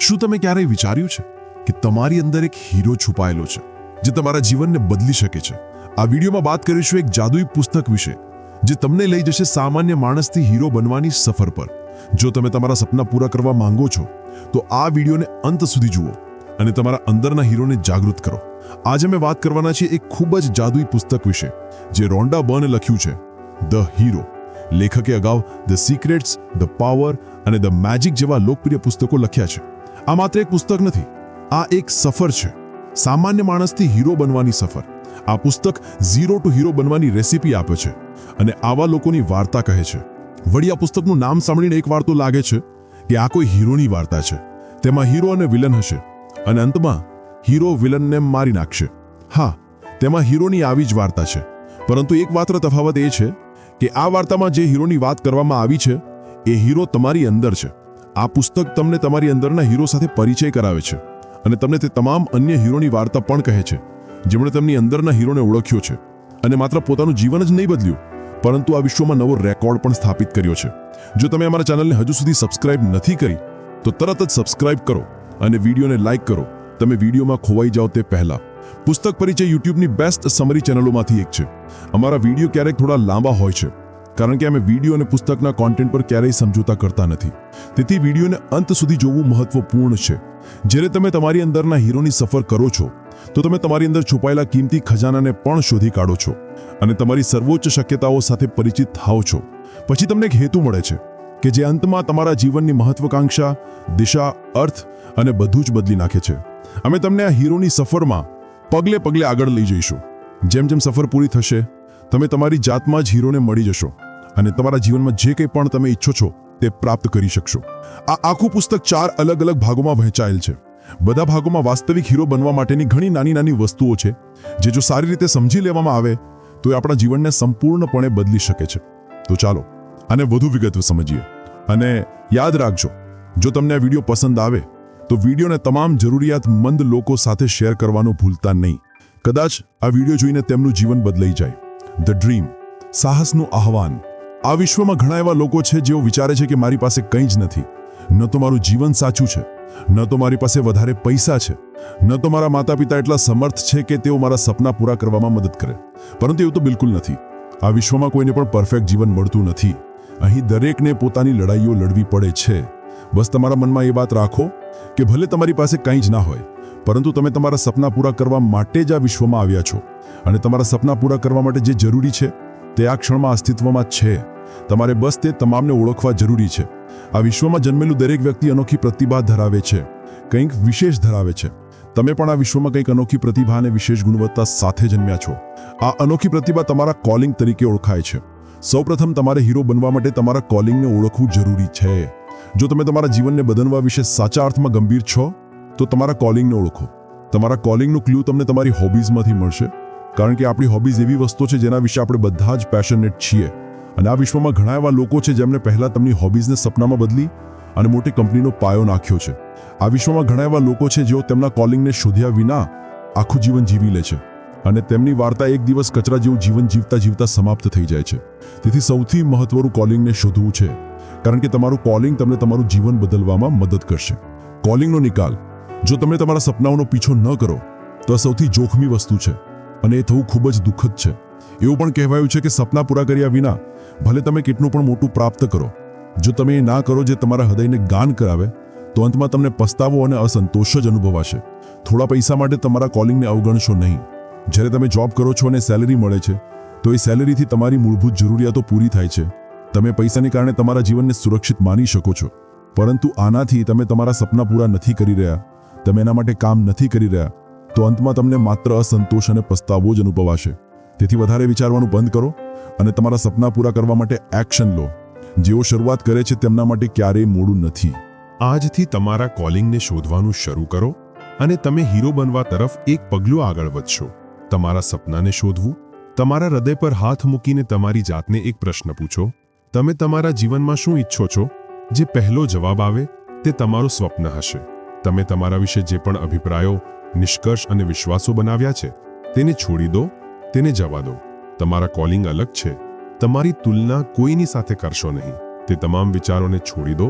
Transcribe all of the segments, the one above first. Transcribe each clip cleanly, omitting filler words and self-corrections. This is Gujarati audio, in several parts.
શું તમે ક્યારેય વિચાર્યું છે કે તમારી અંદર એક હીરો છુપાયેલો છે જે તમારા જીવનને બદલી શકે છે? આ વિડીયોમાં વાત કરીશું એક જાદુઈ પુસ્તક વિશે જે તમને લઈ જશે સામાન્ય માણસથી હીરો બનવાની સફર પર. જો તમે તમારા સપના પૂરા કરવા માંગો છો તો આ વિડીયોને અંત સુધી જુઓ અને તમારા અંદરના હીરોને જાગૃત કરો. આજે અમે વાત કરવાના છીએ એક ખૂબ જ જાદુઈ પુસ્તક વિશે જે રોન્ડા બર્ને લખ્યું છે, ધ હીરો. લેખકે અગાઉ ધ સિક્રેટ્સ, ધ પાવર અને ધ મેજિક જેવા લોકપ્રિય પુસ્તકો લખ્યા છે. આ માત્ર એક પુસ્તક નથી, આ એક સફર છે, સામાન્ય માણસથી હીરો બનવાની સફર. આ પુસ્તક ઝીરો ટુ હીરો બનવાની રેસીપી આપે છે અને આવા લોકોની વાર્તા કહે છે. વળી આ પુસ્તકનું નામ સાંભળીને એક વાર તો લાગે છે કે આ કોઈ હીરોની વાર્તા છે. તેમાં હીરો અને વિલન હશે અને અંતમાં હીરો વિલનને મારી નાખશે. હા, તેમાં હીરોની આવી જ વાર્તા છે, પરંતુ એક માત્ર તફાવત એ છે કે આ વાર્તામાં જે હીરોની વાત કરવામાં આવી છે એ હીરો તમારી અંદર છે. આ પુસ્તક તમને તમારી અંદરના હીરો સાથે પરિચય કરાવે છે અને તમને તે તમામ અન્ય હીરોની વાર્તા પણ કહે છે જેમણે તેમની અંદરના હીરોને ઓળખ્યો છે અને માત્ર પોતાનું જીવન જ નહીં બદલ્યું, પરંતુ આ વિશ્વમાં નવો રેકોર્ડ પણ સ્થાપિત કર્યો છે. જો તમે અમારા ચેનલને હજુ સુધી સબસ્ક્રાઇબ નથી કરી તો તરત જ સબસ્ક્રાઇબ કરો અને વિડીયોને લાઇક કરો, તમે વિડીયોમાં ખોવાઈ જાઓ તે પહેલા. પુસ્તક પરિચય યુટ્યુબની બેસ્ટ સમરી ચેનલોમાંથી એક છે. અમારા વિડીયો ક્યારેક થોડા લાંબા હોય છે કારણ કે અમે વિડીયો અને પુસ્તકના કોન્ટેન્ટ પર ક્યારેય સમજૂતા કરતા નથી. તેથી વિડીયોને અંત સુધી જોવું મહત્વપૂર્ણ છે. જ્યારે તમે તમારી અંદરના હીરોની સફર કરો છો તો તમે તમારી અંદર છુપાયેલા કિંમતી ખજાનાને પણ શોધી કાઢો છો અને તમારી સર્વોચ્ચ શક્યતાઓ સાથે પરિચિત થાઓ છો. પછી તમને એક હેતુ મળે છે કે જે અંતમાં તમારા જીવનની મહત્વાકાંક્ષા, દિશા, અર્થ અને બધું જ બદલી નાખે છે. અમે તમને આ હીરોની સફરમાં પગલે પગલે આગળ લઈ જઈશું. જેમ જેમ સફર પૂરી થશે તમે તમારી જાતમાં જ હીરોને મળી જશો અને તમારા જીવનમાં જે કંઈ પણ તમે ઈચ્છો છો તે પ્રાપ્ત કરી શકશો. આ આખું પુસ્તક 4 અલગ અલગ ભાગોમાં વહેંચાયેલ છે. બધા ભાગોમાં વાસ્તવિક હીરો બનવા માટેની ઘણી નાની નાની વસ્તુઓ છે જે જો સારી રીતે સમજી લેવામાં આવે તો એ આપણા જીવનને સંપૂર્ણપણે બદલી શકે છે. તો ચાલો આને વધુ વિગતવાર સમજીએ. અને યાદ રાખજો, જો તમને આ વિડીયો પસંદ આવે તો વિડીયોને તમામ જરૂરિયાતમંદ લોકો સાથે શેર કરવાનું ભૂલતા નહીં. કદાચ આ વિડીયો જોઈને તેમનું જીવન બદલાઈ જાય. ધ ડ્રીમ, સાહસનું આહવાન. આ વિશ્વમાં ઘણા એવા લોકો છે જેઓ વિચારે છે કે મારી પાસે કંઈ જ નથી, ન તો મારું જીવન સાચું છે, ન તો મારી પાસે વધારે પૈસા છે, ન તો મારા માતા પિતા એટલા સમર્થ છે કે તેઓ મારા સપના પૂરા કરવામાં મદદ કરે. પરંતુ એવું તો બિલકુલ નથી. આ વિશ્વમાં કોઈને પણ પરફેક્ટ જીવન મળતું નથી. અહીં દરેકને પોતાની લડાઈઓ લડવી પડે છે. બસ તમારા મનમાં એ વાત રાખો કે ભલે તમારી પાસે કંઈ જ ના હોય, પરંતુ તમે તમારા સપના પૂરા કરવા માટે જ આ વિશ્વમાં આવ્યા છો અને તમારા સપના પૂરા કરવા માટે જે જરૂરી છે તે આ ક્ષણમાં અસ્તિત્વમાં છે. તમારે બસ તે તમામને ઓળખવા જરૂરી છે. આ વિશ્વમાં જન્મેલું દરેક વ્યક્તિ અનોખી પ્રતિભા ધરાવે છે, કંઈક વિશેષ ધરાવે છે. તમે પણ આ વિશ્વમાં કંઈક અનોખી પ્રતિભા અને વિશેષ ગુણવત્તા સાથે જન્મ્યા છો. આ અનોખી પ્રતિભા તમારા કોલિંગ તરીકે ઓળખાય છે. સૌપ્રથમ તમારે હીરો બનવા માટે તમારા કોલિંગને ઓળખવું જરૂરી છે. જો તમે તમારા જીવનને બદલવા વિશે સાચા અર્થમાં ગંભીર છો તો તમારા કોલિંગને ઓળખો. તમારા કોલિંગનું ક્લુ તમને તમારી હોબીઝમાંથી મળશે, કારણ કે આપણી હોબીઝ એવી વસ્તુ છે જેના વિશે આપણે બધા જ પેશનેટ છીએ. અને આ વિશ્વમાં ઘણા એવા લોકો છે જેમણે પહેલા તેમની હોબીઝને સપનામાં બદલી અને મોટી કંપનીનો પાયો નાખ્યો છે. આ વિશ્વમાં ઘણા એવા લોકો છે જેઓ તેમના કોલિંગને શોધ્યા વિના આખું જીવન જીવી લે છે અને તેમની વાર્તા એક દિવસ કચરા જેવું જીવન જીવતા જીવતા સમાપ્ત થઈ જાય છે. તેથી સૌથી મહત્વનું કોલિંગને શોધવું છે, કારણ કે તમારું કોલિંગ તમને તમારું જીવન બદલવામાં મદદ કરશે. કોલિંગનો નિકાલ. જો તમે તમારા સપનાઓનો પીછો ન કરો તો આ સૌથી જોખમી વસ્તુ છે અને એ થવું ખૂબ જ દુઃખદ છે. એવું પણ કહેવાયું છે કે સપના પૂરા કર્યા વિના ભલે તમે કેટલું પણ મોટું પ્રાપ્ત કરો, જો તમે એ ના કરો જે તમારા હૃદયને ગાન કરાવે તો અંતમાં તમને પસ્તાવો અને અસંતોષ જ અનુભવાશે. થોડા પૈસા માટે તમારા કોલિંગને અવગણશો નહીં. જ્યારે તમે જોબ કરો છો અને સેલેરી મળે છે તો એ સેલેરીથી તમારી મૂળભૂત જરૂરિયાતો પૂરી થાય છે. તમે પૈસાને કારણે તમારા જીવનને સુરક્ષિત માની શકો છો, પરંતુ આનાથી તમે તમારા સપના પૂરા નથી કરી રહ્યા, તમે એના માટે કામ નથી કરી રહ્યા, તો અંતમાં તમને માત્ર અસંતોષ અને પસ્તાવો જ અનુભવાશે. તેથી વધારે વિચારવાનું બંધ કરો અને તમારા સપના પૂરા કરવા માટે એક્શન લો. જેઓ શરૂઆત કરે છે તેમના માટે ક્યારેય મોડું નથી. આજથી તમારા કોલિંગને શોધવાનું શરૂ કરો અને તમે હીરો બનવા તરફ એક પગલું આગળ વધશો. તમારા સપનાને શોધવું. તમારા હૃદય પર હાથ મૂકીને તમારી જાતને એક પ્રશ્ન પૂછો. તમે તમારા જીવનમાં શું ઈચ્છો છો? જે પહેલો જવાબ આવે તે તમારું સ્વપ્ન હશે. તમે તમારા વિશે જે પણ અભિપ્રાયો, નિષ્કર્ષ અને વિશ્વાસો બનાવ્યા છે તેને છોડી દો, તેને જવા દો. તમારા કોલિંગ અલગ છે. તમારી તુલના કોઈની સાથે કરશો નહીં. તે તમામ વિચારોને છોડી દો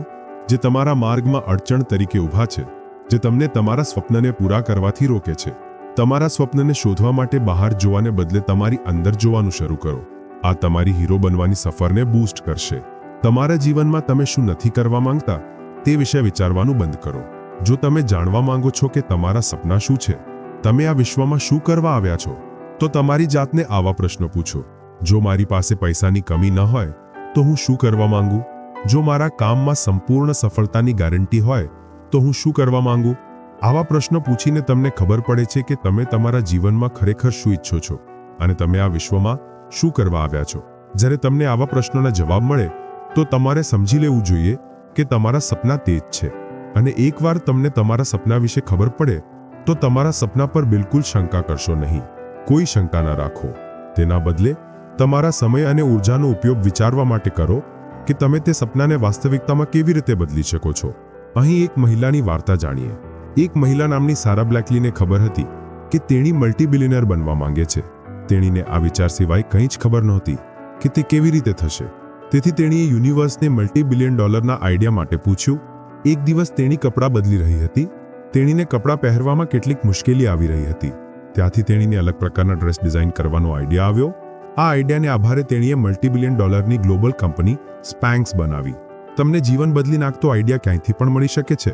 જે તમારા માર્ગમાં અડચણ તરીકે ઊભા છે. જે તમને તમારા સ્વપ્નને પૂરા કરવાથી રોકે છે. તમારા સ્વપ્નને શોધવા માટે બહાર જોવાને બદલે તમારી અંદર જોવાનું શરૂ કરો. આ તમારી હીરો બનવાની સફરને બૂસ્ટ કરશે. તમારા જીવનમાં તમે શું નથી કરવા માંગતા તે વિશે વિચારવાનું બંધ કરો. જો તમે જાણવા માંગો છો કે તમારા સપના શું છે, તમે આ વિશ્વમાં શું કરવા આવ્યા છો, તો તમારી જાતને આવા પ્રશ્નો પૂછો. જો મારી પાસે પૈસાની કમી ન હોય તો હું શું કરવા માંગુ? જો મારા કામમાં સંપૂર્ણ સફળતાની ગેરંટી હોય તો હું શું કરવા માંગુ? આવા પ્રશ્નો પૂછીને તમને ખબર પડે છે કે તમે તમારા જીવનમાં ખરેખર શું ઈચ્છો છો અને તમે આ વિશ્વમાં શું કરવા આવ્યા છો. જ્યારે તમને આવા પ્રશ્નોના જવાબ મળે તો તમારે સમજી લેવું જોઈએ કે તમારા સપના તે જ છે. અને એકવાર તમને તમારા સપના વિશે ખબર પડે તો તમારા સપના પર બિલકુલ શંકા કરશો નહીં. કોઈ શંકા ન રાખો. તેના બદલે તમારા સમય અને ઊર્જાનો ઉપયોગ વિચારવા માટે કરો કે તમે તે સપનાને વાસ્તવિકતામાં કેવી રીતે બદલી શકો છો. અહીં એક મહિલાની વાર્તા જાણીએ. એક મહિલા નામની સારા બ્લેકલીને ખબર હતી કે તેણી મલ્ટીબિલિયનર બનવા માંગે છે. તેણીને આ વિચાર સિવાય કંઈ જ ખબર નહોતી કે તે કેવી રીતે થશે. તેથી તેણીએ યુનિવર્સને મલ્ટીબિલિયન ડોલરના આઈડિયા માટે પૂછ્યું. એક દિવસ તેણી કપડાં બદલી રહી હતી. તેણીને કપડાં પહેરવામાં કેટલીક મુશ્કેલી આવી રહી હતી. ત્યાંથી તેણીને અલગ પ્રકારના ડ્રેસ ડિઝાઇન કરવાનો આઈડિયા આવ્યો. આ આઈડિયાને આભારે તેણીએ મલ્ટીબિલિયન ડોલરની ગ્લોબલ કંપની સ્પેન્ક્સ બનાવી. તમને જીવન બદલી નાખતો આઈડિયા ક્યાંયથી પણ મળી શકે છે.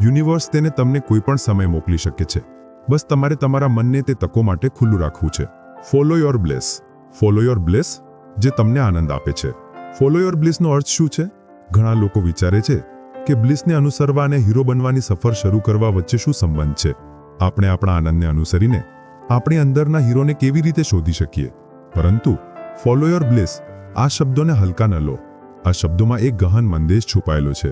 યુનિવર્સ તેને તમને કોઈ પણ સમય મોકલી શકે છે. બસ તમારે તમારા મનને તે તકો માટે ખુલ્લું રાખવું છે. Follow your bless. Follow your bless જે તમને આનંદ આપે છે. ફોલો યોર બ્લિસનો અર્થ શું છે? ઘણા લોકો વિચારે છે કે બ્લિસને અનુસરવા અને હીરો બનવાની સફર શરૂ કરવા વચ્ચે શું સંબંધ છે. આપણે આપણા આનંદને અનુસરીને આપણી અંદરના હીરોને કેવી રીતે શોધી શકીએ. પરંતુ ફોલો યોર બ્લિસ આ શબ્દોને હલકા ન લો. આ શબ્દોમાં એક ગહન મંદેશ છુપાયેલો છે.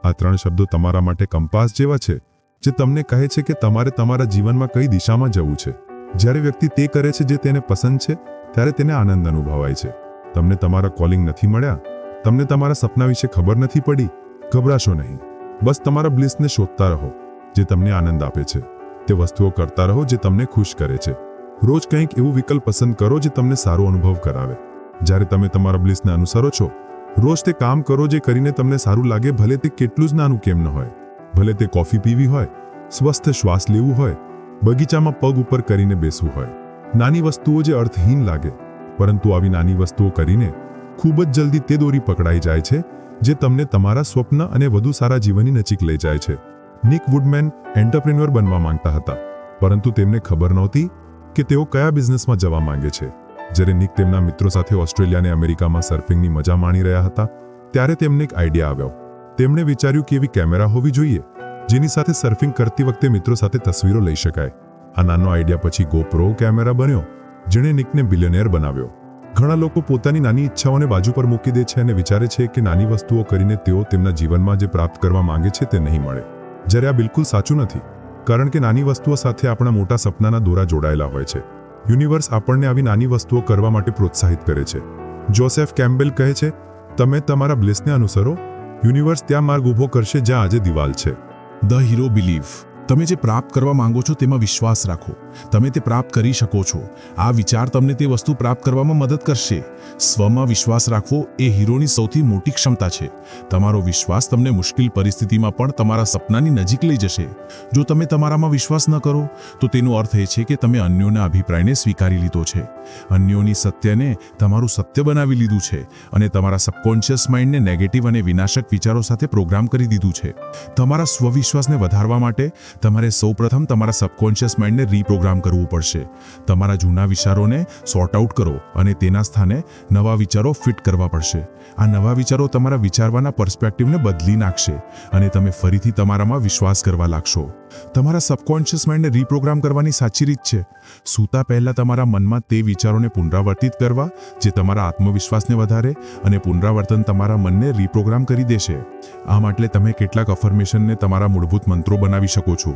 આ 3 શબ્દો તમારા માટે કંપાસ જેવા છે જે તમને કહે છે કે તમારે તમારા જીવનમાં કઈ દિશામાં જવું છે. જ્યારે વ્યક્તિ તે કરે છે જે તેને પસંદ છે ત્યારે તેને આનંદ અનુભવાય છે. તમને તમારા કોલિંગ નથી મળ્યા, તમને તમારા સપના વિશે ખબર નથી પડી, ગભરાશો નહીં. બસ તમારા બ્લિસને શોધતા રહો જે તમને આનંદ આપે છે. તે વસ્તુઓ કરતા રહો જે તમને ખુશ કરે છે. રોજ કંઈક એવું વિકલ્પ પસંદ કરો જે તમને સારો અનુભવ કરાવે. જ્યારે તમે તમારા બ્લિસને અનુસરો છો, રોજ તે કામ કરો જે કરીને તમને સારું લાગે, ભલે તે કેટલું જ નાનું કેમ ન હોય. ભલે તે કોફી પીવી હોય, સ્વસ્થ શ્વાસ લેવું હોય, બગીચામાં પગ ઉપર કરીને બેસવું હોય. નાની વસ્તુઓ જે અર્થહીન લાગે, પરંતુ આવી નાની વસ્તુઓ કરીને ખૂબ જ જલ્દી તે દોરી પકડાઈ જાય છે જે તમને તમારા સ્વપ્ન અને વધુ સારા જીવનની નજીક લઈ જાય છે. નિક વુડમેન એન્ટરપ્રેન્યોર બનવા માંગતા હતા, પરંતુ તેમને ખબર નહોતી કે તેઓ કયા બિઝનેસમાં જવા માંગે છે. જ્યારે નિક તેમના મિત્રો સાથે ઓસ્ટ્રેલિયા અને અમેરિકામાં સર્ફિંગની મજા માણી રહ્યા હતા ત્યારે તેમને એક આઈડિયા આવ્યો. તેમણે વિચાર્યું કે એવી કેમેરા હોવી જોઈએ જેની સાથે સર્ફિંગ કરતી વખતે મિત્રો સાથે તસવીરો લઈ શકાય. આ નાનો આઈડિયા પછી GoPro કેમેરા બન્યો જેણે નિકને બિલિયનેર બનાવ્યો. ઘણા લોકો પોતાની નાની ઈચ્છાઓને બાજુ પર મૂકી દે છે અને વિચારે છે કે નાની વસ્તુઓ કરીને તેઓ તેમના જીવનમાં જે પ્રાપ્ત કરવા માંગે છે તે નહીં મળે. જ્યારે આ બિલકુલ સાચું નથી, કારણ કે નાની વસ્તુઓ સાથે આપણા મોટા સપનાના દોરા જોડાયેલા હોય છે. યુનિવર્સ આપણને આવી નાની વસ્તુઓ કરવા માટે પ્રોત્સાહિત કરે છે. જોસેફ કેમ્બેલ કહે છે, તમે તમારા બ્લિસને અનુસરો, યુનિવર્સ ત્યાં માર્ગ ઊભો કરશે જ્યાં આજે દિવાલ છે. The hero believe. તમે જે પ્રાપ્ત કરવા માંગો છો તેમાં વિશ્વાસ રાખો. તમે તે પ્રાપ્ત કરી શકો છો. આ વિચાર તમને તે વસ્તુ પ્રાપ્ત કરવામાં મદદ કરશે. સ્વમાં વિશ્વાસ રાખવો એ હીરોની સૌથી મોટી ક્ષમતા છે. તમારો વિશ્વાસ તમને મુશ્કેલ પરિસ્થિતિમાં પણ તમારા સપનાની નજીક લઈ જશે. જો તમે તમારામાં વિશ્વાસ ન કરો તો તેનો અર્થ એ છે કે તમે અન્યોના અભિપ્રાયને સ્વીકારી લીધો છે, અન્યોની સત્યને તમારું સત્ય બનાવી લીધું છે અને તમારા સબકોન્શિયસ માઇન્ડને નેગેટિવ અને વિનાશક વિચારો સાથે પ્રોગ્રામ કરી દીધું છે. તમારા સ્વવિશ્વાસને વધારવા માટે તમારે સૌપ્રથમ તમારા સબકોન્શિયસ માઇન્ડને રીપ્રોગ્રામ કરવું પડશે. તમારા જૂના વિચારોને સોર્ટ આઉટ કરો અને તેના સ્થાને નવા વિચારો ફિટ કરવા પડશે. આ નવા વિચારો તમારા વિચારવાના પર્સ્પેક્ટિવને બદલી નાખશે અને તમે ફરીથી તમારામાં વિશ્વાસ કરવા લાગશો. તમારા સબકોન્શિયસ માઇન્ડને રીપ્રોગ્રામ કરવાની સાચી રીત છે સૂતા પહેલા તમારા મનમાં તે વિચારોને પુનરાવર્તિત કરવા જે તમારા આત્મવિશ્વાસને વધારે અને પુનરાવર્તન તમારા મનને રીપ્રોગ્રામ કરી દેશે. આ માટે તમે કેટલાક અફર્મેશનને તમારા મૂળભૂત મંત્રો બનાવી શકો છો,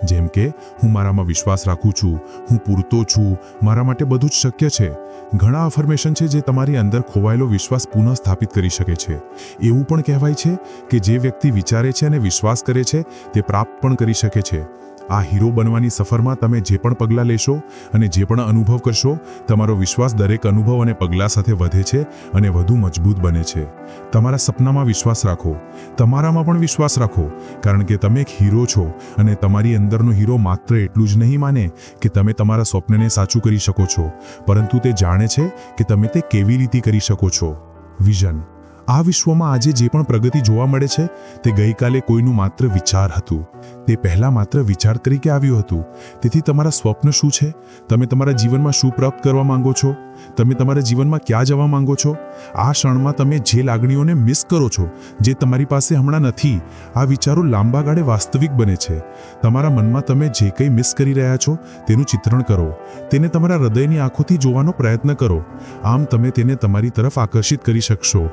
જેમ કે હું મારામાં વિશ્વાસ રાખું છું, હું પૂરતો છું, મારા માટે બધું જ શક્ય છે. ઘણા અફર્મેશન છે જે તમારી અંદર ખોવાયેલો વિશ્વાસ પુનઃ સ્થાપિત કરી શકે છે. એવું પણ કહેવાય છે કે જે વ્યક્તિ વિચારે છે અને વિશ્વાસ કરે છે તે પ્રાપ્ત પણ કરી શકે છે. આ હીરો બનવાની સફરમાં તમે જે પણ પગલાં લેશો અને જે પણ અનુભવ કરશો, તમારો વિશ્વાસ દરેક અનુભવ અને પગલાં સાથે વધે છે અને વધુ મજબૂત બને છે. તમારા સપનામાં વિશ્વાસ રાખો, તમારામાં પણ વિશ્વાસ રાખો, કારણ કે તમે એક હીરો છો અને તમારી અંદરનો હીરો માત્ર એટલું જ નહીં માને કે તમે તમારા સ્વપ્નને સાચું કરી શકો છો, પરંતુ તે જાણે છે કે તમે તે કેવી રીતે કરી શકો છો. વિઝન. આ વિશ્વમાં આજે જે પણ પ્રગતિ જોવા મળે છે તે ગઈકાલે કોઈનું માત્ર વિચાર હતું. તે પહેલા માત્ર વિચાર તરીકે આવ્યું હતું. તેથી તમારા સ્વપ્ન શું છે? તમે તમારા જીવનમાં શું પ્રાપ્ત કરવા માંગો છો? તમે તમારા જીવનમાં ક્યાં જવા માંગો છો? આ ક્ષણમાં તમે જે લાગણીઓને મિસ કરો છો, જે તમારી પાસે હમણાં નથી, આ વિચારો લાંબા ગાળે વાસ્તવિક બને છે. તમારા મનમાં તમે જે કંઈ મિસ કરી રહ્યા છો તેનું ચિત્રણ કરો, તેને તમારા હૃદયની આંખોથી જોવાનો પ્રયત્ન કરો. આમ તમે તેને તમારી તરફ આકર્ષિત કરી શકશો.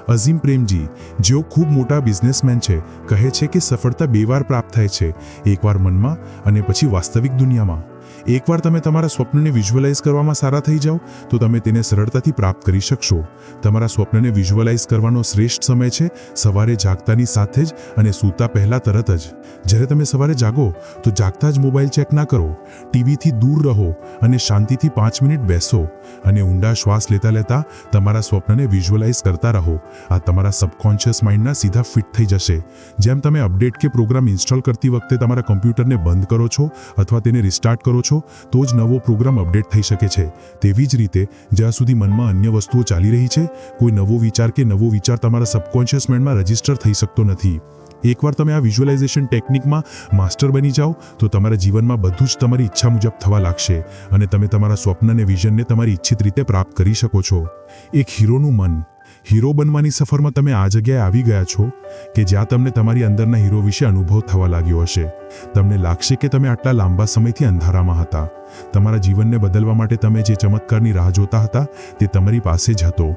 અઝીમ પ્રેમજી, જેઓ ખૂબ મોટા બિઝનેસમેન છે, કહે છે કે સફળતા બે વાર પ્રાપ્ત થાય છે, એકવાર મનમાં અને પછી વાસ્તવિક દુનિયામાં. એકવાર તમે તમારા સ્વપ્નને વિઝ્યુઅલાઇઝ કરવામાં સારા થઈ જાઓ તો તમે તેને સરળતાથી પ્રાપ્ત કરી શકશો. તમારા સ્વપ્નને વિઝ્યુઅલાઇઝ કરવાનો શ્રેષ્ઠ સમય છે સવારે જાગતાની સાથે જ અને સૂતા પહેલાં તરત જ. જ્યારે તમે સવારે જાગો તો જાગતા જ મોબાઈલ ચેક ના કરો, ટીવીથી દૂર રહો અને શાંતિથી 5 મિનિટ બેસો અને ઊંડા શ્વાસ લેતા લેતા તમારા સ્વપ્નને વિઝ્યુઅલાઇઝ કરતા રહો. આ તમારા સબકોન્શિયસ માઇન્ડના સીધા ફિટ થઈ જશે. જેમ તમે અપડેટ કે પ્રોગ્રામ ઇન્સ્ટોલ કરતી વખતે તમારા કમ્પ્યુટરને બંધ કરો છો અથવા તેને રિસ્ટાર્ટ કરો છો તો જ નવો પ્રોગ્રામ અપડેટ થઈ શકે છે. તેવી જ રીતે જ્યાં સુધી મનમાં અન્ય વસ્તુઓ ચાલી રહી છે, કોઈ નવો વિચાર તમારા સબકોન્શિયસ માઇન્ડમાં રજીસ્ટર થઈ શકતો નથી. એકવાર તમે આ વિઝ્યુઅલાઇઝેશન ટેકનિકમાં માસ્ટર બની જાઓ તો તમારા જીવનમાં બધું જ તમારી ઈચ્છા મુજબ થવા લાગશે અને તમે તમારા સ્વપ્ન અને વિઝનને તમારી ઈચ્છિત રીતે પ્રાપ્ત કરી શકો છો. એક હીરોનું મન. હીરો બનવાની સફરમાં તમે આ જગ્યાએ આવી ગયા છો કે જ્યાં તમને તમારી અંદરના હીરો વિશે અનુભવ થવા લાગ્યો હશે. તમને લાગશે કે તમે આટલા લાંબા સમયથી અંધારામાં હતા. તમારા જીવનને બદલવા માટે તમે જે ચમત્કારની રાહ જોતા હતા તે તમારી પાસે જ હતો.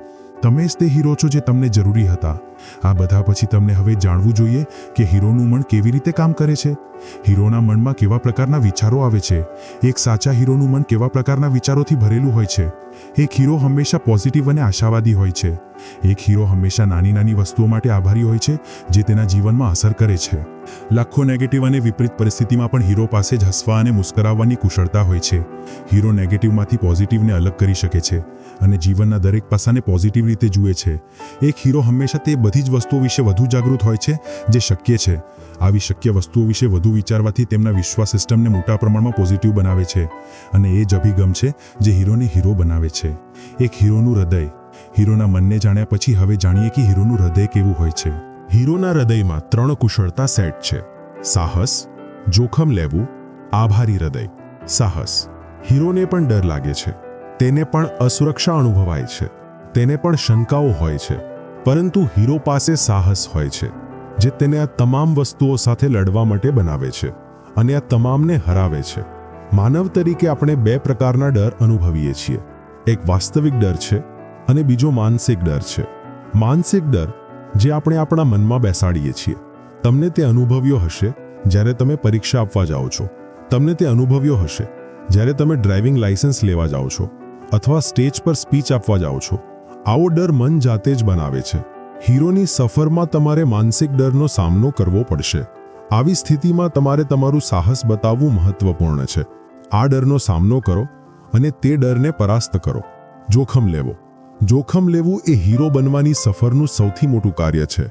તમે જ તે હીરો છો જે તમને જરૂરી હતા. આ બધા પછી તમને હવે જાણવું જોઈએ કે હીરોનું મન કેવી રીતે કામ કરે છે. હીરોના મનમાં કેવા પ્રકારના વિચારો આવે છે. એક સાચા હીરોનું મન કેવા પ્રકારના વિચારોથી ભરેલું હોય છે. એક હીરો હંમેશા પોઝિટિવ અને આશાવાદી હોય છે. એક હીરો હંમેશા નાની નાની વસ્તુઓ માટે આભારી હોય છે જે તેના જીવનમાં અસર કરે છે. લાખો નેગેટિવ અને વિપરીત પરિસ્થિતિમાં પણ હીરો પાસે જ હસવા અને મુસ્કરાવવાની કુશળતા હોય છે. હીરો નેગેટિવમાંથી પોઝિટિવને અલગ કરી શકે છે અને જીવનના દરેક પાસાને પોઝિટિવ રીતે જુએ છે. એક હીરો હંમેશા તે બધી જ વસ્તુઓ વિશે વધુ જાગૃત હોય છે જે શક્ય છે. આવી શક્ય વસ્તુઓ વિશે વધુ વિચારવાથી તેમના વિશ્વાસ સિસ્ટમને મોટા પ્રમાણમાં પોઝિટિવ બનાવે છે અને એ જ અભિગમ છે જે હીરોને હીરો બનાવે છે. એક હીરોનું હૃદય. હીરોના મનને જાણ્યા પછી હવે જાણીએ કે હીરોનું હૃદય કેવું હોય છે. હીરોના હૃદયમાં 3 કુશળતા સેટ છે: સાહસ, જોખમ લેવું, આભારી હૃદય. સાહસ. હીરોને પણ ડર લાગે છે, તેને પણ અસુરક્ષા અનુભવાય છે, તેને પણ શંકાઓ હોય છે, પરંતુ હીરો પાસે સાહસ હોય છે જે તેને આ તમામ વસ્તુઓ સાથે લડવા માટે બનાવે છે અને આ તમામને હરાવે છે. માનવ તરીકે આપણે 2 પ્રકારના ડર અનુભવીએ છીએ. એક વાસ્તવિક ડર છે અને બીજો માનસિક ડર છે. માનસિક ડર જે આપણે આપણા મનમાં બેસાડીએ છીએ. તમને તે અનુભવ્યો હશે જ્યારે તમે પરીક્ષા આપવા જાઓ છો. તમને તે અનુભવ્યો હશે જ્યારે તમે ડ્રાઇવિંગ લાયસન્સ લેવા જાઓ છો અથવા સ્ટેજ પર સ્પીચ આપવા જાઓ છો. આવો ડર મન જાતે જ બનાવે છે. હીરોની સફરમાં તમારે માનસિક ડરનો સામનો કરવો પડશે. આવી સ્થિતિમાં તમારે તમારું સાહસ બતાવવું મહત્વપૂર્ણ છે. આ ડરનો સામનો કરો અને તે ડરને પરાસ્ત કરો. જોખમ લેવો. જોખમ લેવું એ હીરો બનવાની સફરનું સૌથી મોટું કાર્ય છે.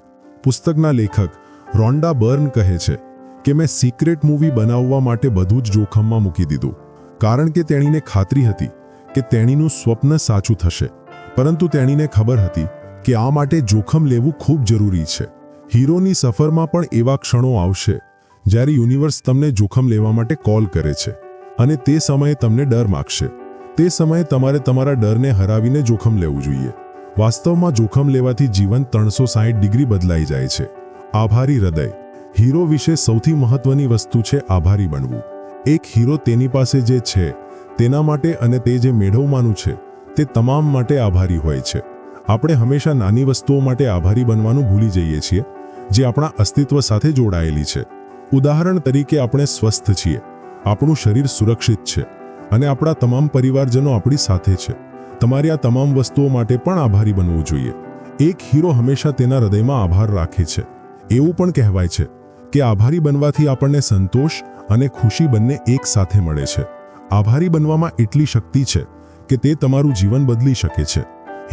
પુસ્તકના લેખક રોન્ડા બર્ન કહે છે કે મેં સિક્રેટ મૂવી બનાવવા માટે બધું જ જોખમમાં મૂકી દીધું, કારણ કે તેણીને ખાતરી હતી કે તેણીનું સ્વપ્ન સાચું થશે, પરંતુ તેણીને ખબર હતી કે આ માટે જોખમ લેવું ખૂબ જરૂરી છે. હીરોની સફરમાં પણ એવા ક્ષણો આવશે જ્યારે યુનિવર્સ તમને જોખમ લેવા માટે કોલ કરે છે અને તે સમયે તમને ડર માગશે. તે સમયે તમારે તમારા ડરને હરાવીને જોખમ લેવું જોઈએ. વાસ્તવમાં જોખમ લેવાથી જીવન 360 ડિગ્રી બદલાઈ જાય છે. આભારી હૃદય. હીરો વિશે સૌથી મહત્વની વસ્તુ છે આભારી બનવું. એક હીરો તેની પાસે જે છે તેના માટે અને તે જે મેળવવાનું છે તે તમામ માટે આભારી હોય છે. આપણે હંમેશા નાની વસ્તુઓ માટે આભારી બનવાનું ભૂલી જઈએ છીએ જે આપણા અસ્તિત્વ સાથે જોડાયેલી છે. ઉદાહરણ તરીકે આપણે સ્વસ્થ છીએ, આપણું શરીર સુરક્ષિત છે અને આપણા તમામ પરિવારજનો આપણી સાથે છે. તમારે આ તમામ વસ્તુઓ માટે પણ આભારી બનવું જોઈએ. એક હીરો હંમેશા તેના હૃદયમાં આભાર રાખે છે. એવું પણ કહેવાય છે કે આભારી બનવાથી આપણને સંતોષ અને ખુશી બંને એક સાથે મળે છે. આભારી બનવામાં એટલી શક્તિ છે કે તે તમારું જીવન બદલી શકે છે.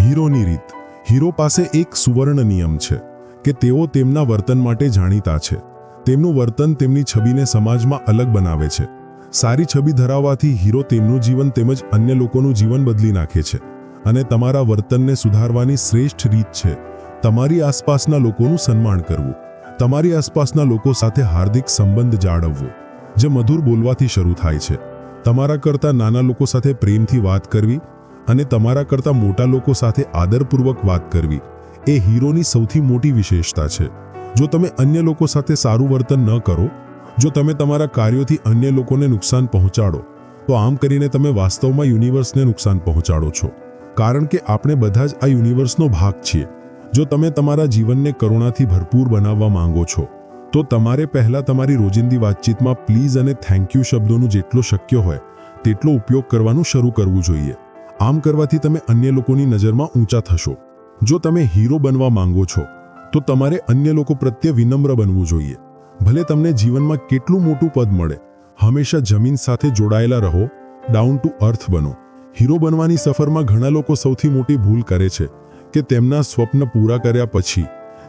હીરોની રીત. હીરો પાસે એક સુવર્ણ નિયમ છે કે તેઓ તેમના વર્તન માટે જાણીતા છે. તેમનું વર્તન તેમની છબીને સમાજમાં અલગ બનાવે છે. સારી છબી ધરાવવાથી હીરો તેમનું જીવન તેમજ અન્ય લોકોનું જીવન બદલી નાખે છે. અને તમારા વર્તનને સુધારવાની શ્રેષ્ઠ રીત છે તમારી આસપાસના લોકોનું સન્માન કરવું. તમારી આસપાસના લોકો સાથે હાર્દિક સંબંધ જાળવવો, જે મધુર બોલવાથી શરૂ થાય છે. તમારા કરતાં નાના લોકો સાથે પ્રેમથી વાત કરવી અને તમારા કરતાં મોટા લોકો સાથે આદરપૂર્વક વાત કરવી એ હીરોની સૌથી મોટી વિશેષતા છે. જો તમે અન્ય લોકો સાથે સારું વર્તન ન કરો, જો તમે તમારા કાર્યોથી અન્ય લોકોને નુકસાન પહોંચાડો, તો આમ કરીને તમે વાસ્તવમાં યુનિવર્સને નુકસાન પહોંચાડો છો. કારણ કે આપણે બધા જ આ યુનિવર્સનો ભાગ છીએ. જો તમે તમારા જીવનને કરુણાથી ભરપૂર બનાવવા માંગો છો, તો તમારે પહેલાં તમારી રોજિંદી વાતચીતમાં પ્લીઝ અને થેન્ક યુ શબ્દોનું જેટલો શક્ય હોય તેટલો ઉપયોગ કરવાનું શરૂ કરવું જોઈએ. આમ કરવાથી તમે અન્ય લોકોની નજરમાં ઊંચા થશો. જો તમે હીરો બનવા માંગો છો, તો તમારે અન્ય લોકો પ્રત્યે વિનમ્ર બનવું જોઈએ. ભલે તમને જીવનમાં કેટલું મોટું પદ મળે, હંમેશા જમીન સાથે જોડાયેલા રહો, ડાઉન ટુ અર્થ બનો. હીરો બનવાની સફરમાં ઘણા લોકો સૌથી મોટી ભૂલ કરે છે કે તેમના સ્વપ્ન પૂરા કર્યા પછી,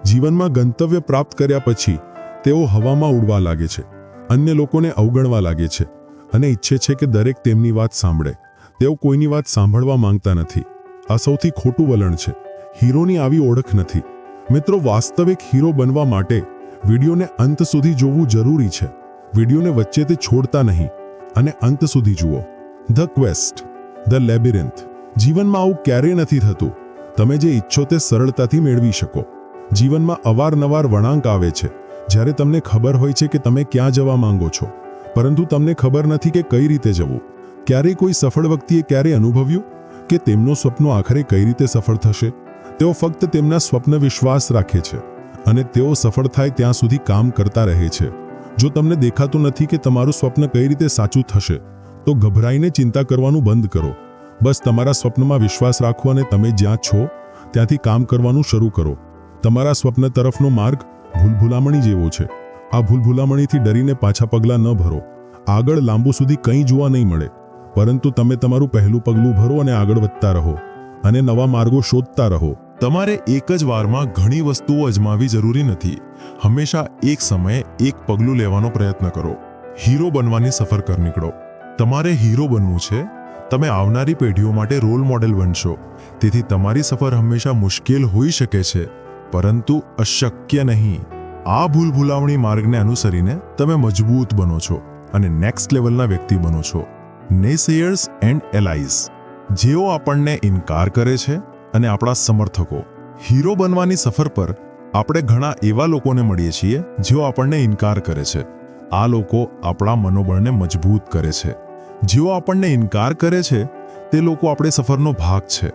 જીવનમાં ગંતવ્ય પ્રાપ્ત કર્યા પછી તેઓ હવામાં ઉડવા લાગે છે, અન્ય લોકોને અવગણવા લાગે છે અને ઈચ્છે છે કે દરેક તેમની વાત સાંભળે. તેઓ કોઈની વાત સાંભળવા માંગતા નથી. આ સૌથી ખોટું વલણ છે. હીરોની આવી ઓળખ નથી. મિત્રો, વાસ્તવિક હીરો બનવા માટે વિડીયોને અંત સુધી જોવું જરૂરી છે. વિડીયોને વચ્ચેથી છોડતા નહીં અને અંત સુધી જુઓ. The quest, the labyrinth. જીવનમાં આવું ક્યારેય નથી થતું તમે જે ઈચ્છો તે સરળતાથી મેળવી શકો. જીવનમાં અવારનવાર વળાંક આવે છે જ્યારે તમને ખબર હોય છે કે તમે ક્યાં જવા માંગો છો, પરંતુ તમને ખબર નથી કે કઈ રીતે જવું. ક્યારેય કોઈ સફળ વ્યક્તિએ ક્યારે અનુભવ્યું કે તેમનો સ્વપ્નો આખરે કઈ રીતે સફળ થશે? તેઓ ફક્ત તેમના સ્વપ્ન વિશ્વાસ રાખે છે અને તેઓ સફળ થાય ત્યાં સુધી કામ કરતા રહે છે. જો તમને દેખાતું નથી કે તમારું સ્વપ્ન કઈ રીતે સાચું થશે, તો ગભરાઈને ચિંતા કરવાનું બંધ કરો. બસ તમારા સ્વપ્નમાં વિશ્વાસ રાખો અને તમે જ્યાં છો ત્યાંથી કામ કરવાનું શરૂ કરો. તમારા સ્વપ્ન તરફનો માર્ગ ભૂલભુલામણી જેવો છે. આ ભૂલભુલામણીથી ડરીને પાછા પગલાં ન ભરો. આગળ લાંબુ સુધી કંઈ જોવા નહીં મળે, પરંતુ તમે તમારું પહેલું પગલું ભરો અને આગળ વધતા રહો અને નવા માર્ગો શોધતા રહો. તમારે એક જ વારમાં ઘણી વસ્તુઓ અજમાવી જરૂરી નથી. હંમેશા એક સમયે એક પગલું લેવાનો પ્રયત્ન કરો. હીરો બનવાની સફર પર નીકળો. તમારે હીરો બનવું છે. તમે આવનારી પેઢીઓ માટે રોલ મોડેલ બનશો. તેથી તમારી સફર હંમેશા મુશ્કેલ હોઈ શકે છે, પરંતુ અશક્ય નહીં. આ ભૂલભુલામણી માર્ગને અનુસરીને તમે મજબૂત બનો છો અને નેક્સ્ટ લેવલના વ્યક્તિ બનો છો. નેસેયર્સ એન્ડ એલાઇઝ, જેઓ આપણને ઇનકાર કરે છે અને આપણા સમર્થકો. હીરો બનવાની સફર પર આપણે ઘણા એવા લોકોને મળીએ છીએ જેઓ આપણને ઇનકાર કરે છે. આ લોકો આપણા મનોબળને મજબૂત કરે છે. જેઓ આપણને ઇનકાર કરે છે તે લોકો આપણે સફરનો ભાગ છે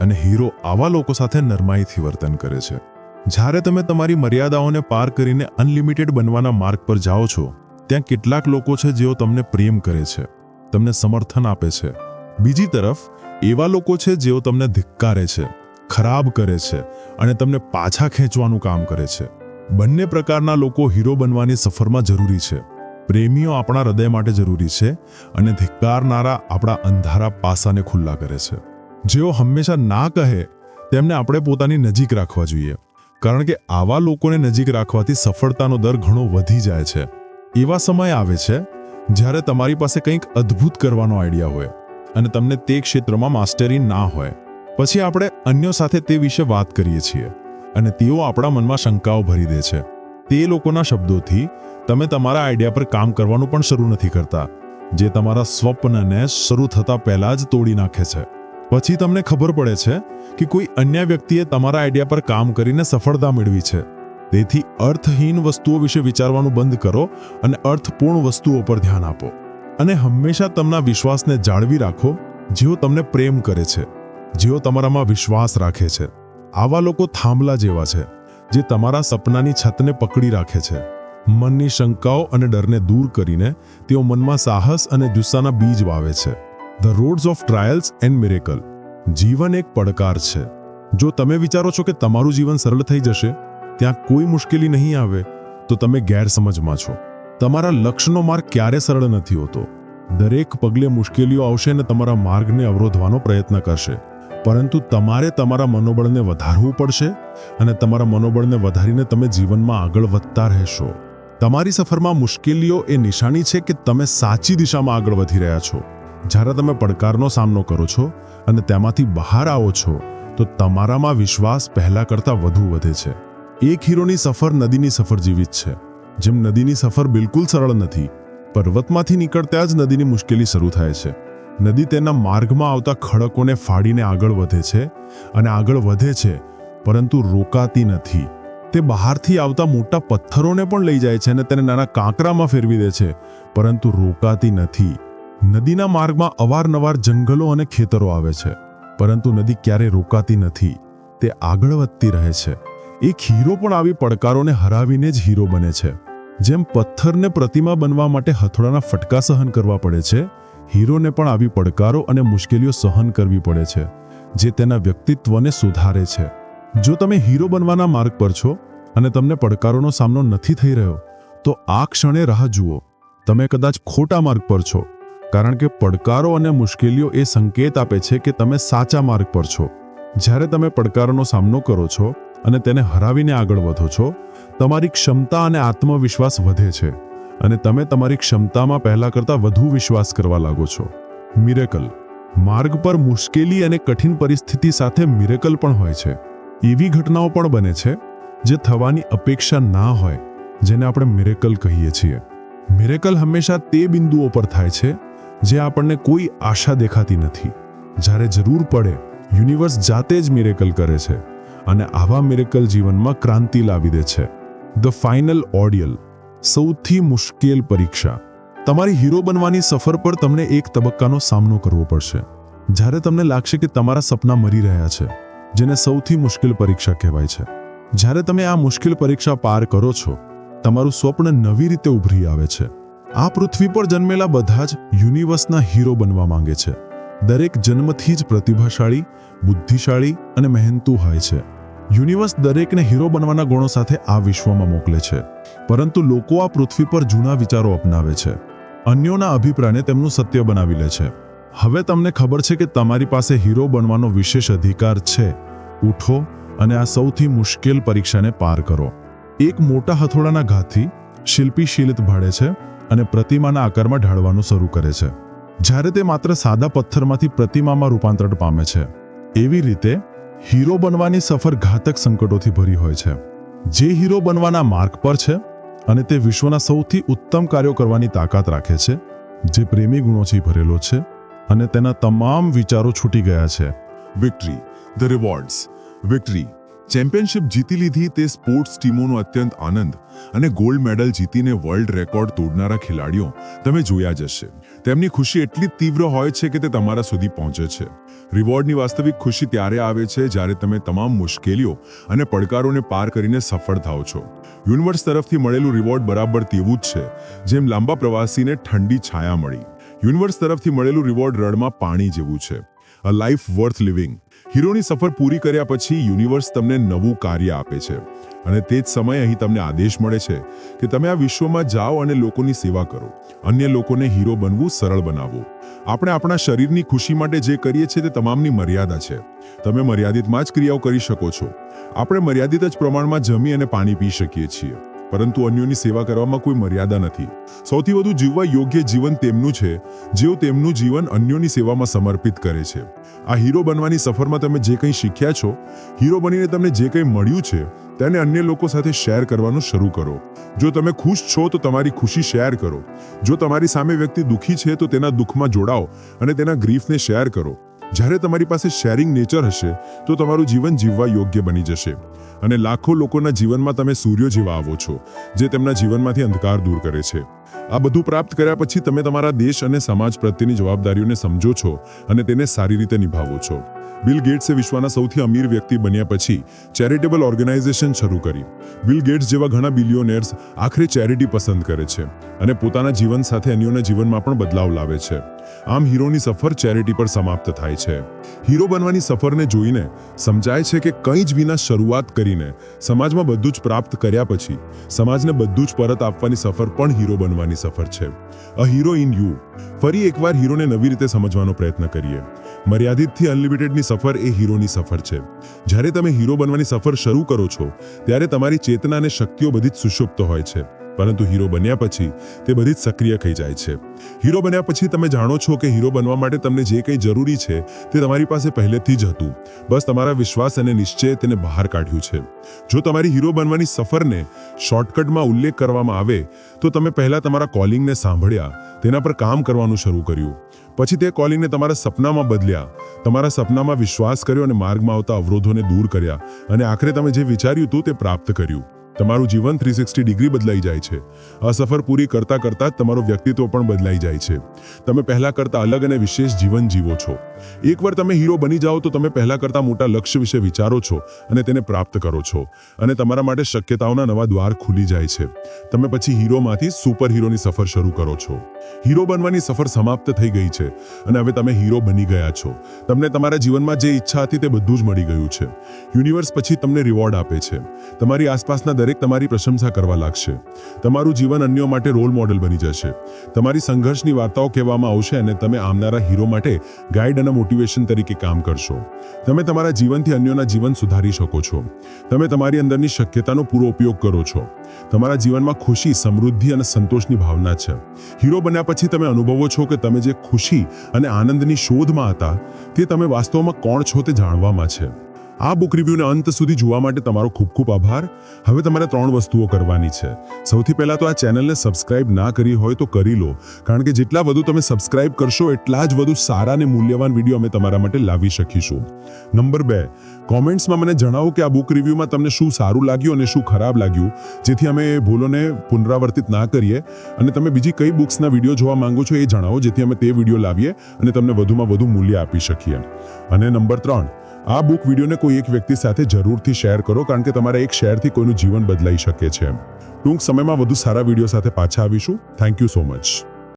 અને હીરો આવા લોકો સાથે નરમાઈથી વર્તન કરે છે. જ્યારે તમે તમારી મર્યાદાઓને પાર કરીને અનલિમિટેડ બનવાના માર્ગ પર જાઓ છો, ત્યાં કેટલાક લોકો છે જેઓ તમને પ્રેમ કરે છે, તમને સમર્થન આપે છે. બીજી તરફ એવા લોકો છે જેઓ તમને ધિક્કારે છે, ખરાબ કરે છે અને તમને પાછા ખેંચવાનું કામ કરે છે. બંને પ્રકારના લોકો હીરો બનવાની સફરમાં જરૂરી છે. પ્રેમીઓ આપણા હૃદય માટે જરૂરી છે અને ધિક્કારનારા આપણા અંધારા પાસાને ખુલ્લા કરે છે. જેઓ હંમેશા ના કહે તેમને આપણે પોતાની નજીક રાખવા જોઈએ, કારણ કે આવા લોકોને નજીક રાખવાથી સફળતાનો દર ઘણો વધી જાય છે. એવા સમય આવે છે જ્યારે તમારી પાસે કંઈક અદ્ભુત કરવાનો આઈડિયા હોય અને તમને તે ક્ષેત્રમાં માસ્ટરી ના હોય. પછી આપણે અન્યો સાથે તે વિશે વાત કરીએ છીએ અને તેઓ આપણા મનમાં શંકાઓ ભરી દે છે. તે લોકોના શબ્દોથી તમે તમારા આઈડિયા પર કામ કરવાનું પણ શરૂ નથી કરતા, જે તમારા સ્વપ્નને શરૂ થતા પહેલા જ તોડી નાખે છે. પછી તમને ખબર પડે છે કે કોઈ અન્ય વ્યક્તિએ તમારા આઈડિયા પર કામ કરીને સફળતા મેળવી છે. તેથી અર્થહીન વસ્તુઓ વિશે વિચારવાનું બંધ કરો અને અર્થપૂર્ણ વસ્તુઓ પર ધ્યાન આપો. અને હંમેશા તમારા વિશ્વાસને જાળવી રાખો. જેઓ તમને પ્રેમ કરે છે, જેઓ તમારામાં વિશ્વાસ રાખે છે. આવા લોકો થાંભલા જેવા છે જે તમારા સપનાની છતને પકડી રાખે છે. મનની શંકાઓ અને ડરને દૂર કરીને તેઓ મનમાં સાહસ અને જુસ્સાના બીજ વાવે છે. The rods of trials and miracle. જીવન એક પડકાર છે. જો તમે વિચારો છો કે તમારું જીવન સરળ થઈ જશે, ત્યાં કોઈ મુશ્કેલી નહીં આવે. તો તમે ગેરસમજમાં છો. તમારા લક્ષ્યનો માર્ગ ક્યારે સરળ નથી હોતો. દરેક પગલે મુશ્કેલીઓ આવશે અને તમારા માર્ગને અવરોધવાનો પ્રયત્ન કરશે, પરંતુ તમારે તમારા મનોબળને વધારવું પડશે અને તમારા મનોબળને વધારીને તમે જીવનમાં આગળ વધતા રહેશો. તમારી સફરમાં મુશ્કેલીઓ એ નિશાની છે કે તમે સાચી દિશામાં આગળ વધી રહ્યા છો. જ્યારે તમે પડકારનો સામનો કરો છો અને તેમાંથી બહાર આવો છો તો તમારામાં વિશ્વાસ પહેલા કરતાં વધુ વધે છે. એક હીરોની સફર નદીની સફર જેવી જ છે. જેમ નદીની સફર બિલકુલ સરળ નથી, પર્વતમાંથી નીકળતા જ નદીની મુશ્કેલી શરૂ થાય છે. નદી તેના માર્ગમાં આવતા ખડકોને ફાડીને આગળ વધે છે અને આગળ વધે છે, પરંતુ રોકાતી નથી. તે બહારથી આવતા મોટા પથ્થરોને પણ લઈ જાય છે અને તેને નાના કાંકરામાં ફેરવી દે છે, પરંતુ રોકાતી નથી. નદીના માર્ગમાં અવારનવાર જંગલો અને ખેતરો આવે છે, પરંતુ નદી ક્યારેય રોકાતી નથી. તે આગળ વધતી રહે છે. એક હીરો પણ આવી પડકારોને હરાવીને જ હીરો બને છે. જેમ પથ્થરને પ્રતિમા બનવા માટે હથોડાના ફટકા સહન કરવા પડે છે, હીરોને પણ આવી પડકારો અને મુશ્કેલીઓ સહન કરવી પડે છે, જે તેના વ્યક્તિત્વને સુધારે છે. જો તમે હીરો બનવાના માર્ગ પર છો અને તમને પડકારોનો સામનો નથી થઈ રહ્યો, તો આ ક્ષણે રાહ જુઓ. તમે કદાચ ખોટા માર્ગ પર છો, કારણ કે પડકારો અને મુશ્કેલીઓ એ સંકેત આપે છે કે તમે સાચા માર્ગ પર છો. જ્યારે તમે પડકારોનો સામનો કરો છો અને તેને હરાવીને આગળ વધો છો, તમારી ક્ષમતા અને આત્મવિશ્વાસ વધે છે અને તમે તમારી ક્ષમતામાં પહેલા કરતાં વધુ વિશ્વાસ કરવા લાગો છો. મિરેકલ. માર્ગ પર મુશ્કેલી અને કઠિન પરિસ્થિતિ સાથે મિરેકલ પણ હોય છે. એવી ઘટનાઓ પણ બને છે જે થવાની અપેક્ષા ના હોય, જેને આપણે મિરેકલ કહીએ છીએ. મિરેકલ હંમેશા તે બિંદુઓ પર થાય છે જે આપણને કોઈ આશા દેખાતી નથી. જ્યારે જરૂર પડે, યુનિવર્સ જાતે જ મિરેકલ કરે છે અને આવા મિરેકલ જીવનમાં ક્રાંતિ લાવી દે છે. The final ordeal. સૌથી મુશ્કેલ પરીક્ષા. તમારી હીરો બનવાની સફર પર તમને એક તબક્કાનો સામનો કરવો પડશે, જ્યારે તમને લાગશે કે તમારા સપના મરી રહ્યા છે, જેને સૌથી મુશ્કેલ પરીક્ષા કહેવાય છે. જ્યારે તમે આ મુશ્કેલ પરીક્ષા પાર કરો છો, તમારું સ્વપ્ન નવી રીતે ઉભરી આવે છે. આ પૃથ્વી પર જન્મેલા બધા જ યુનિવર્સના હીરો બનવા માંગે છે. દરેક જન્મથી જ પ્રતિભાશાળી, બુદ્ધિશાળી અને મહેનતુ હોય છે. યુનિવર્સ દરેકને હીરો બનવાના ગુણો સાથે આ વિશ્વમાં મોકલે છે, પરંતુ લોકો આ પૃથ્વી પર જૂના વિચારો અપનાવે છે. અન્યોના અભિપ્રાયને તેમનું સત્ય બનાવી લે છે. હવે તમને ખબર છે કે તમારી પાસે હીરો બનવાનો વિશેષ અધિકાર છે. ઉઠો અને આ સૌથી મુશ્કેલ પરીક્ષાને પાર કરો. એક મોટા હથોડાના ઘાથી શિલ્પી શિલ્પ ભાડે છે અને પ્રતિમાના આકારમાં ઢાળવાનું શરૂ કરે છે. જ્યારે તે માત્ર સાદા પથ્થરમાંથી પ્રતિમામાં રૂપાંતર પામે છે. એવી રીતે હીરો બનવાની સફર ઘાતક સંકટોથી ભરી હોય છે. જે હીરો બનવાના માર્ગ પર છે અને તે વિશ્વના સૌથી ઉત્તમ કાર્યો કરવાની તાકાત રાખે છે, જે પ્રેમી ગુણોથી ભરેલો છે અને તેના તમામ વિચારો છૂટી ગયા છે. Victory. The rewards. Victory. Championship જીતી લીધી તે સ્પોર્ટ્સ ટીમોનો અત્યંત આનંદ અને ગોલ્ડ મેડલ જીતીને વર્લ્ડ રેકોર્ડ તોડનારા ખેલાડીઓ તમે જોયા જ હશે. તેમની ખુશી એટલી તીવ્ર હોય છે કે તે તમારા સુધી પહોંચે છે. રિવોર્ડની વાસ્તવિક ખુશી ત્યારે આવે છે જ્યારે તમે તમામ મુશ્કેલીઓ અને પડકારોને પાર કરીને સફળ થાઓ છો. યુનિવર્સ તરફથી મળેલું રિવોર્ડ બરાબર તેવું જ છે જેમ લાંબા પ્રવાસીને ઠંડી છાયા મળી. યુનિવર્સ તરફથી મળેલું રિવોર્ડ રડમાં પાણી જેવું છે. અ લાઈફ વર્થ લિવિંગ. હીરોની સફર પૂરી કર્યા પછી યુનિવર્સ તમને નવું કાર્ય આપે છે અને તે જ સમયે અહીં તમને આદેશ મળે છે કે તમે આ વિશ્વમાં જાઓ અને લોકોની સેવા કરો. અન્ય લોકોને હીરો બનવું સરળ બનાવો. આપણે આપણા શરીરની ખુશી માટે જે કરીએ છીએ તે તમામની મર્યાદા છે. તમે મર્યાદિતમાં જ ક્રિયાઓ કરી શકો છો. આપણે મર્યાદિત જ પ્રમાણમાં જમી અને પાણી પી શકીએ છીએ, પરંતુ અન્યોની સેવા કરવામાં કોઈ મર્યાદા નથી. સૌથી વધુ જીવવા યોગ્ય જીવન તેમનું છે જેઓ તેમનું જીવન અન્યોની સેવામાં સમર્પિત કરે છે. આ હીરો બનવાની સફરમાં તમે જે કંઈ શીખ્યા છો, હીરો બનીને તમને જે કંઈ મળ્યું છે, તેને અન્ય લોકો સાથે શેર કરવાનું શરૂ કરો. જો તમે ખુશ છો તો તમારી ખુશી શેર કરો. જો તમારી સામે વ્યક્તિ દુઃખી છે તો તેના દુઃખમાં જોડાઓ અને તેના ગ્રીફને શેર કરો. જ્યારે તમારી પાસે શેરિંગ નેચર હશે તો તમારું જીવન જીવવા યોગ્ય બની જશે અને લાખો લોકોના જીવનમાં તમે સૂર્ય જેવા આવો છો, જે તેમના જીવનમાંથી અંધકાર દૂર કરે છે. આ બધું પ્રાપ્ત કર્યા પછી તમે તમારા દેશ અને સમાજ પ્રત્યેની જવાબદારીઓને સમજો છો અને તેને સારી રીતે નિભાવો છો. બિલ ગેટ્સે વિશ્વના સૌથી અમીર વ્યક્તિ બન્યા પછી ચેરિટેબલ ઓર્ગેનાઇઝેશન શરૂ કરી. બિલ ગેટ્સ જેવા ઘણા બિલિયોનેર્સ આખરે ચેરિટી પસંદ કરે છે. અને પોતાના જીવન સાથે અન્યોના જીવનમાં પણ બદલાવ લાવે છે. આમ હીરોની સફર ચેરિટી પર સમાપ્ત થાય છે. હીરો બનવાની સફરને જોઈને સમજાય છે કે કંઈ જ વિના શરૂઆત કરીને સમાજમાં બધું જ પ્રાપ્ત કર્યા પછી સમાજને બધું જ પરત આપવાની સફર પણ હીરો બનવાની સફર છે. અ હીરો ઇન યુ. ફરી એકવાર હીરોને નવી રીતે સમજવાનો પ્રયત્ન કરીએ. મર્યાદિતથી અનલિમિટેડની સફર એ હીરોની સફર છે. જ્યારે તમે હીરો બનવાની સફર શરૂ કરો છો ત્યારે તમારી ચેતના અને શક્તિઓ બધી જ સુષુપ્ત હોય છે, પરંતુ હીરો બન્યા પછી તે બધી જ સક્રિય થઈ જાય છે. હીરો બન્યા પછી તમે જાણો છો કે હીરો બનવા માટે તમને જે કંઈ જરૂરી છે તે તમારી પાસે પહેલેથી જ હતું. બસ તમારા વિશ્વાસ અને નિશ્ચય તેને બહાર કાઢ્યું છે. જો તમારી હીરો બનવાની સફરને શોર્ટકટમાં ઉલ્લેખ કરવામાં આવે તો તમે પહેલા તમારા કોલિંગને સાંભળ્યા, તેના પર કામ કરવાનું શરૂ કર્યું. પછી તે કોલિંગને તમારા સપનામાં બદલ્યા, તમારા સપનામાં વિશ્વાસ કર્યો અને માર્ગમાં આવતા અવરોધોને દૂર કર્યા, અને આખરે તમે જે વિચાર્યું હતું તે પ્રાપ્ત કર્યું. તમારું જીવન 360 ડિગ્રી બદલાઈ જાય છે. આ સફર પૂરી કરતા કરતા જ તમારું વ્યક્તિત્વ પણ બદલાઈ જાય છે. તમે પહેલા કરતા અલગ અને વિશેષ જીવન જીવો છો. એકવાર તમે હીરો બની જાઓ તો તમે પહેલા કરતા મોટા લક્ષ્ય વિશે વિચારો છો અને તેને પ્રાપ્ત કરો છો, અને તમારા માટે શક્યતાઓના નવા દ્વાર ખુલી જાય છે. તમે પછી હીરોમાંથી સુપર હીરોની સફર શરૂ કરો છો. હીરો બનવાની સફર સમાપ્ત થઈ ગઈ છે અને હવે તમે હીરો બની ગયા છો. તમને તમારા જીવનમાં જે ઈચ્છા હતી તે બધું જ મળી ગયું છે. યુનિવર્સ પછી તમને રિવોર્ડ આપે છે. તમારી આસપાસના દરેક તમારી પ્રશંસા કરવા લાગશે. તમારું જીવન અન્યો માટે રોલ મોડેલ બની જશે. તમારી સંઘર્ષની વાર્તાઓ કહેવામાં આવશે અને તમે આવનારા હીરો માટે ગાઈડ અને મોટિવેશન તરીકે કામ કરશો. તમે તમારા જીવનથી અન્યોના જીવન સુધારી શકો છો. તમે તમારી અંદરની શક્યતાનો પૂરો ઉપયોગ કરો છો. તમારા જીવનમાં ખુશી, સમૃદ્ધિ અને સંતોષની ભાવના છે. હીરો બન્યા પછી તમે અનુભવો છો કે તમે જે ખુશી અને આનંદની શોધમાં હતા તે તમે વાસ્તવમાં કોણ છો તે જાણવામાં છે. આ બુક રિવ્યુને અંત સુધી જોવા માટે તમારો ખૂબ ખૂબ આભાર. હવે તમારે 3 વસ્તુઓ કરવાની છે. સૌથી પહેલા તો આ ચેનલને સબસ્ક્રાઇબ ના કરી હોય તો કરી લો, કારણ કે જેટલા વધુ તમે સબસ્ક્રાઇબ કરશો એટલા જ વધુ સારા અને મૂલ્યવાન વિડીયો અમે તમારા માટે લાવી શકીશું. નંબર 2, કોમેન્ટ્સમાં મને જણાવો કે આ બુક રિવ્યુમાં તમને શું સારું લાગ્યું અને શું ખરાબ લાગ્યું, જેથી અમે એ ભૂલોને પુનરાવર્તિત ના કરીએ. અને તમે બીજી કઈ બુક્સના વિડીયો જોવા માંગો છો એ જણાવો, જેથી અમે તે વિડીયો લાવીએ અને તમને વધુમાં વધુ મૂલ્ય આપી શકીએ. અને નંબર 3, આ બુક વિડીયોને કોઈ એક વ્યક્તિ સાથે જરૂરથી શેર કરો, કારણ કે તમારા એક શેરથી કોઈનું જીવન બદલાઈ શકે છે. ટૂંક સમયમાં વધુ સારા વિડીયો સાથે પાછા આવીશું. Thank you so much.